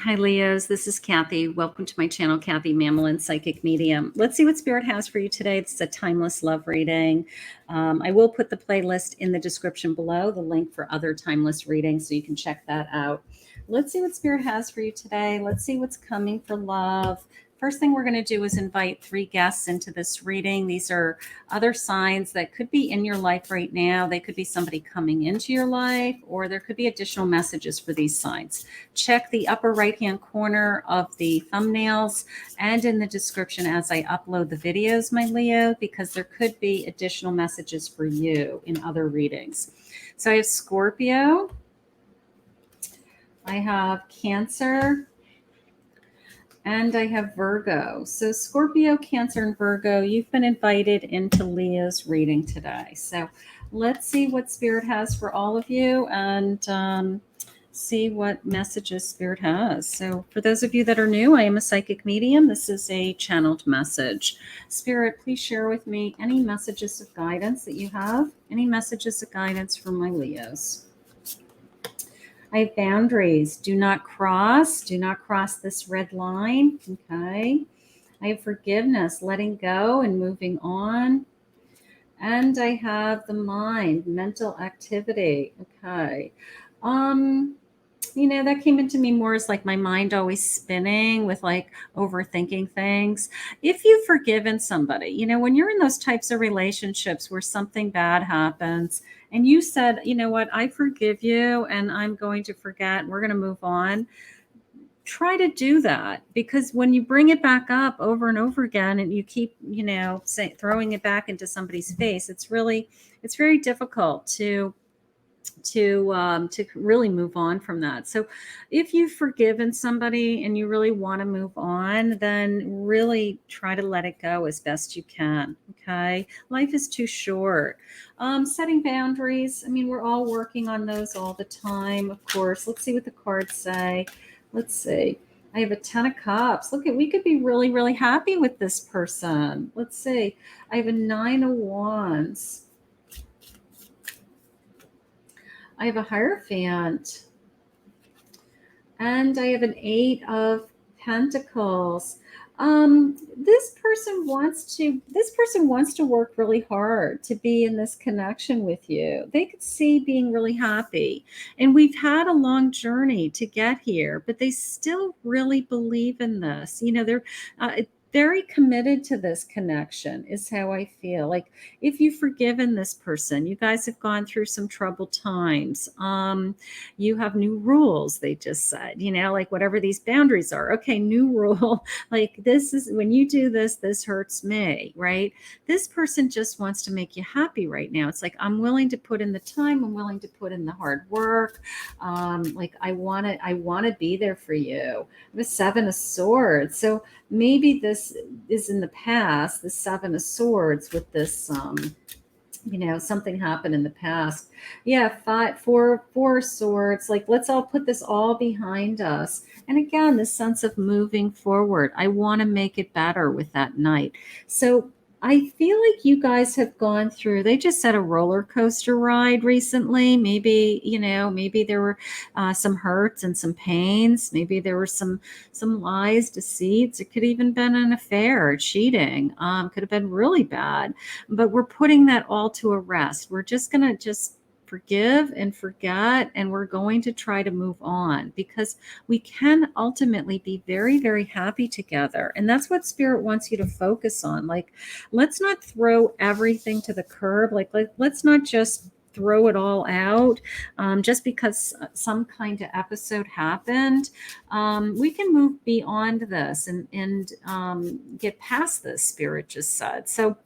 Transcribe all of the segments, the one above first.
Hi, Leos. This is Kathy. Welcome to my channel, Kathy Mamolen, Psychic Medium. Let's see what Spirit has for you today. This is a timeless love reading. I will put the playlist in the description below, the link for other timeless readings, so you can check that out. Let's see what Spirit has for you today. Let's see what's coming for love. First thing we're going to do is invite 3 guests into this reading. These are other signs that could be in your life right now. They could be somebody coming into your life, or there could be additional messages for these signs. Check the upper right-hand corner of the thumbnails and in the description as I upload the videos, my Leo, because there could be additional messages for you in other readings. So I have Scorpio. I have Cancer. And I have Virgo. So Scorpio, Cancer, and Virgo, you've been invited into Leo's reading today. So let's see what Spirit has for all of you and see what messages Spirit has. So for those of you that are new, I am a psychic medium. This is a channeled message. Spirit, please share with me any messages of guidance that you have. Any messages of guidance for my Leos. I have boundaries. Do not cross this red line. Okay. I have forgiveness, letting go and moving on. And I have the mind, mental activity. Okay. That came into me more as like my mind always spinning with like overthinking things. If you've forgiven somebody, when you're in those types of relationships where something bad happens and you said, you know what, I forgive you and I'm going to forget, and we're going to move on. Try to do that, because when you bring it back up over and over again and you keep, throwing it back into somebody's face, it's very difficult to really move on from that. So if you've forgiven somebody and you really want to move on, then really try to let it go as best you can. Okay. Life is too short. Setting boundaries. I mean, we're all working on those all the time, of course. Let's see what the cards say. Let's see. I have a 10 of Cups. Look, we could be really, really happy with this person. Let's see. I have a 9 of Wands. I have a Hierophant. And I have an 8 of Pentacles. This person wants to work really hard to be in this connection with you. They could see being really happy. And we've had a long journey to get here, but they still really believe in this. They're very committed to this connection is how I feel. Like if you've forgiven this person, you guys have gone through some troubled times. You have new rules, they just said, like whatever these boundaries are. Okay, new rule. Like this is when you do this hurts me, right? This person just wants to make you happy right now. It's like, I'm willing to put in the time. I'm willing to put in the hard work. Like I want to be there for you. The 7 of Swords. So maybe this is in the past, the 7 of Swords with this, something happened in the past. Yeah, 4 Swords. Like, let's all put this all behind us. And again, this sense of moving forward. I want to make it better with that Knight. So I feel like you guys have gone through, they just said a roller coaster ride recently. Maybe, maybe there were some hurts and some pains. Maybe there were some lies, deceits. It could even been an affair, cheating. Could have been really bad. But we're putting that all to a rest. We're just going to forgive and forget, and we're going to try to move on, because we can ultimately be very, very happy together. And that's what Spirit wants you to focus on. Like, let's not throw everything to the curb. Like let's not just throw it all out just because some kind of episode happened. We can move beyond this and get past this, Spirit just said. So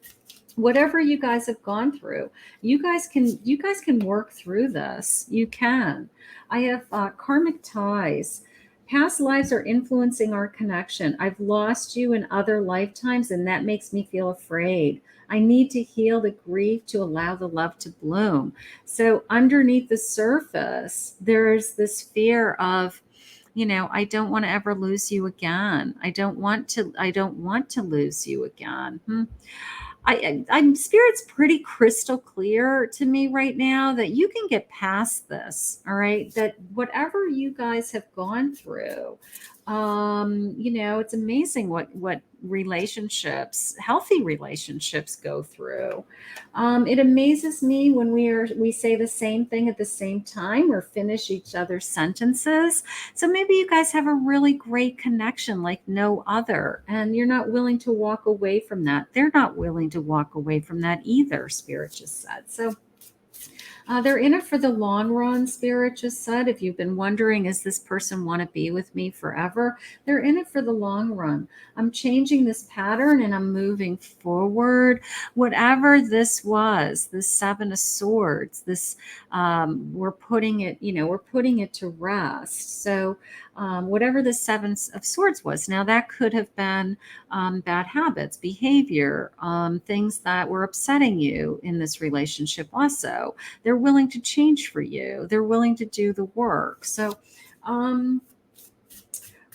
whatever you guys have gone through, you guys can work through this. You can. I have karmic ties. Past lives are influencing our connection. I've lost you in other lifetimes, and that makes me feel afraid. I need to heal the grief to allow the love to bloom. So underneath the surface, there's this fear of, I don't want to ever lose you again. I don't want to lose you again. I'm Spirit's pretty crystal clear to me right now that you can get past this. All right. That whatever you guys have gone through, it's amazing what relationships, healthy relationships go through. It amazes me when we say the same thing at the same time or finish each other's sentences. So maybe you guys have a really great connection like no other, and you're not willing to walk away from that. They're not willing to walk away from that either, Spirit just said. So they're in it for the long run, Spirit just said. If you've been wondering, is this person want to be with me forever? They're in it for the long run. I'm changing this pattern and I'm moving forward. Whatever this was, this Seven of Swords, this we're putting it to rest. So whatever the Seven of Swords was, now that could have been bad habits, behavior, things that were upsetting you in this relationship also. They're willing to change for you. They're willing to do the work. So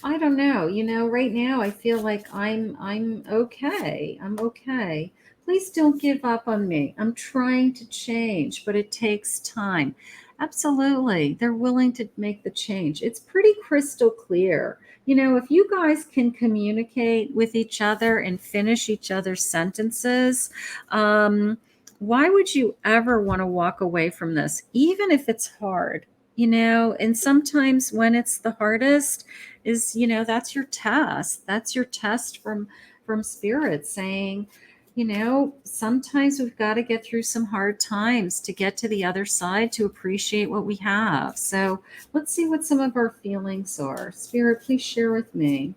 I don't know. Right now I feel like I'm okay. I'm okay. Please don't give up on me. I'm trying to change, but it takes time. Absolutely. They're willing to make the change. It's pretty crystal clear. If you guys can communicate with each other and finish each other's sentences, why would you ever want to walk away from this, even if it's hard? And sometimes when it's the hardest is, that's your test. That's your test from Spirit saying, sometimes we've got to get through some hard times to get to the other side, to appreciate what we have. So let's see what some of our feelings are. Spirit, please share with me.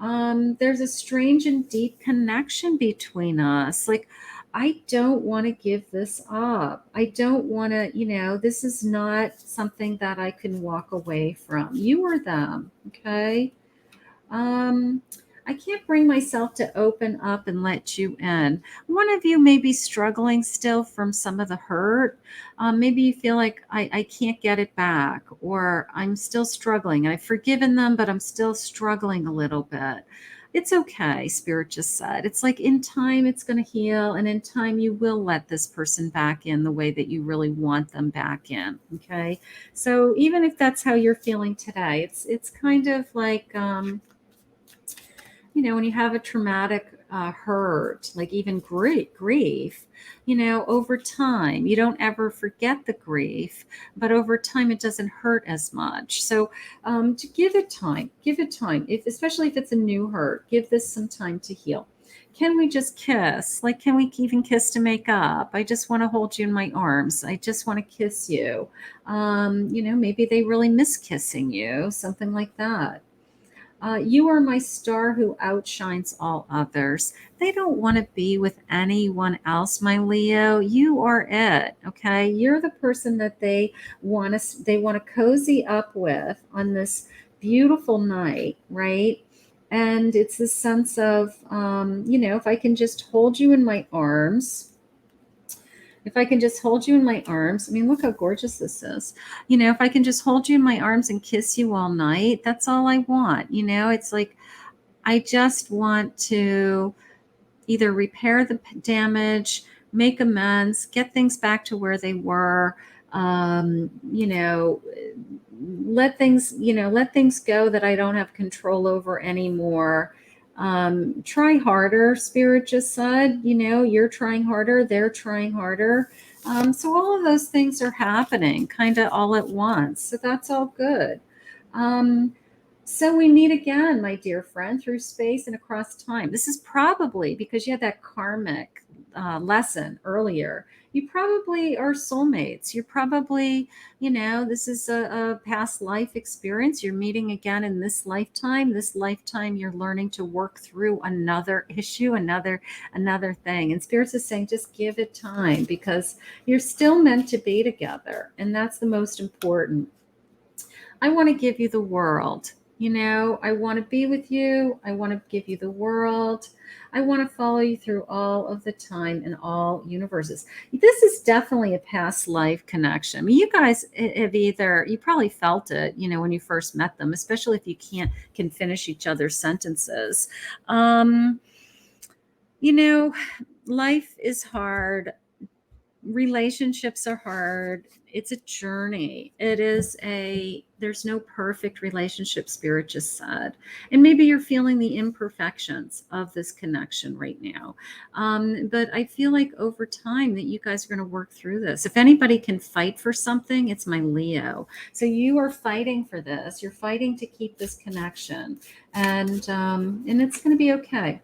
There's a strange and deep connection between us. Like, I don't want to give this up. I don't want to, this is not something that I can walk away from. You or them, okay? I can't bring myself to open up and let you in. One of you may be struggling still from some of the hurt. Maybe you feel like I can't get it back, or I'm still struggling. I've forgiven them, but I'm still struggling a little bit. It's okay, Spirit just said. It's like in time it's going to heal, and in time you will let this person back in the way that you really want them back in. Okay. So even if that's how you're feeling today, it's kind of like when you have a traumatic hurt, like even grief, over time, you don't ever forget the grief, but over time it doesn't hurt as much. So to give it time, especially if it's a new hurt, give this some time to heal. Can we just kiss? Like, can we even kiss to make up? I just want to hold you in my arms. I just want to kiss you. Maybe they really miss kissing you, something like that. You are my star who outshines all others. They don't want to be with anyone else, my Leo. You are it. Okay. You're the person that they want to cozy up with on this beautiful night, right? And it's a sense of, if I can just hold you in my arms, if I can just hold you in my arms, I mean, look how gorgeous this is. If I can just hold you in my arms and kiss you all night, that's all I want. It's like, I just want to either repair the damage, make amends, get things back to where they were, let things go that I don't have control over anymore. Try harder, Spirit just said. You're trying harder, they're trying harder. So all of those things are happening kind of all at once. So that's all good. So we meet again, my dear friend, through space and across time. This is probably because you had that karmic lesson earlier. You probably are soulmates. You're probably, this is a past life experience. You're meeting again in this lifetime. This lifetime, you're learning to work through another issue, another thing. And Spirits is saying, just give it time, because you're still meant to be together. And that's the most important. I want to give you the world. I want to be with you. I want to give you the world. I want to follow you through all of the time and all universes. This is definitely a past life connection. I mean, you guys have you probably felt it, when you first met them, especially if you can finish each other's sentences. You know, life is hard. Relationships are hard. It's a journey. There's no perfect relationship, Spirit just said. And maybe you're feeling the imperfections of this connection right now. But I feel like over time that you guys are going to work through this. If anybody can fight for something, it's my Leo. So you are fighting for this. You're fighting to keep this connection. And it's going to be okay.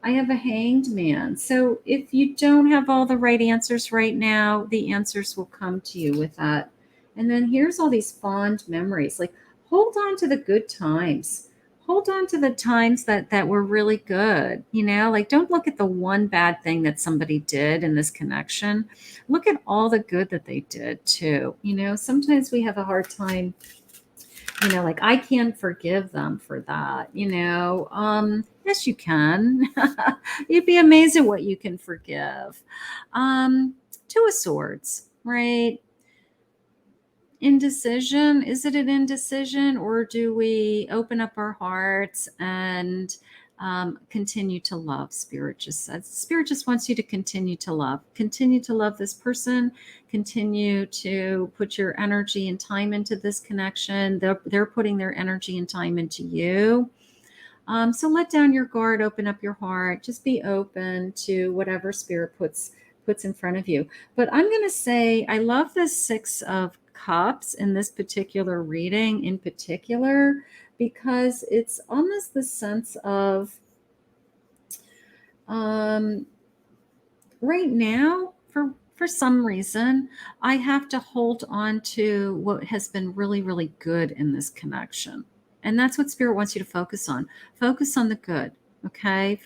I have a hanged man. So if you don't have all the right answers right now, the answers will come to you with that. And then here's all these fond memories. Like, hold on to the good times. Hold on to the times that were really good. Like, don't look at the one bad thing that somebody did in this connection. Look at all the good that they did too. Sometimes we have a hard time, like, I can't forgive them for that. Yes, you can. You'd be amazed at what you can forgive. Two of Swords, right? Indecision. Is it an indecision, or do we open up our hearts and continue to love? Spirit just says, Spirit just wants you to continue to love this person, continue to put your energy and time into this connection. They're putting their energy and time into you. So let down your guard, open up your heart, just be open to whatever Spirit puts in front of you. But I'm going to say, I love the Six of Cups in this particular reading in particular, because it's almost the sense of right now, for some reason, I have to hold on to what has been really, really good in this connection. And that's what Spirit wants you to focus on. Focus on the good. Okay.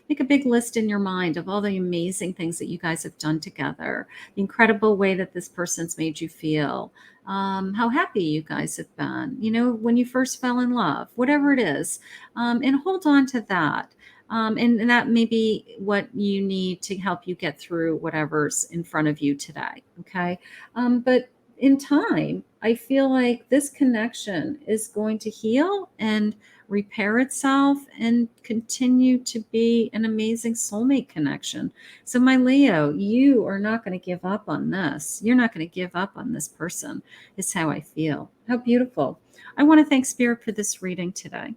Make a big list in your mind of all the amazing things that you guys have done together, the incredible way that this person's made you feel, how happy you guys have been, when you first fell in love, whatever it is, and hold on to that. And that may be what you need to help you get through whatever's in front of you today. Okay. But in time, I feel like this connection is going to heal and repair itself and continue to be an amazing soulmate connection. So, my Leo, you are not going to give up on this. You're not going to give up on this person, is how I feel. How beautiful. I want to thank Spirit for this reading today.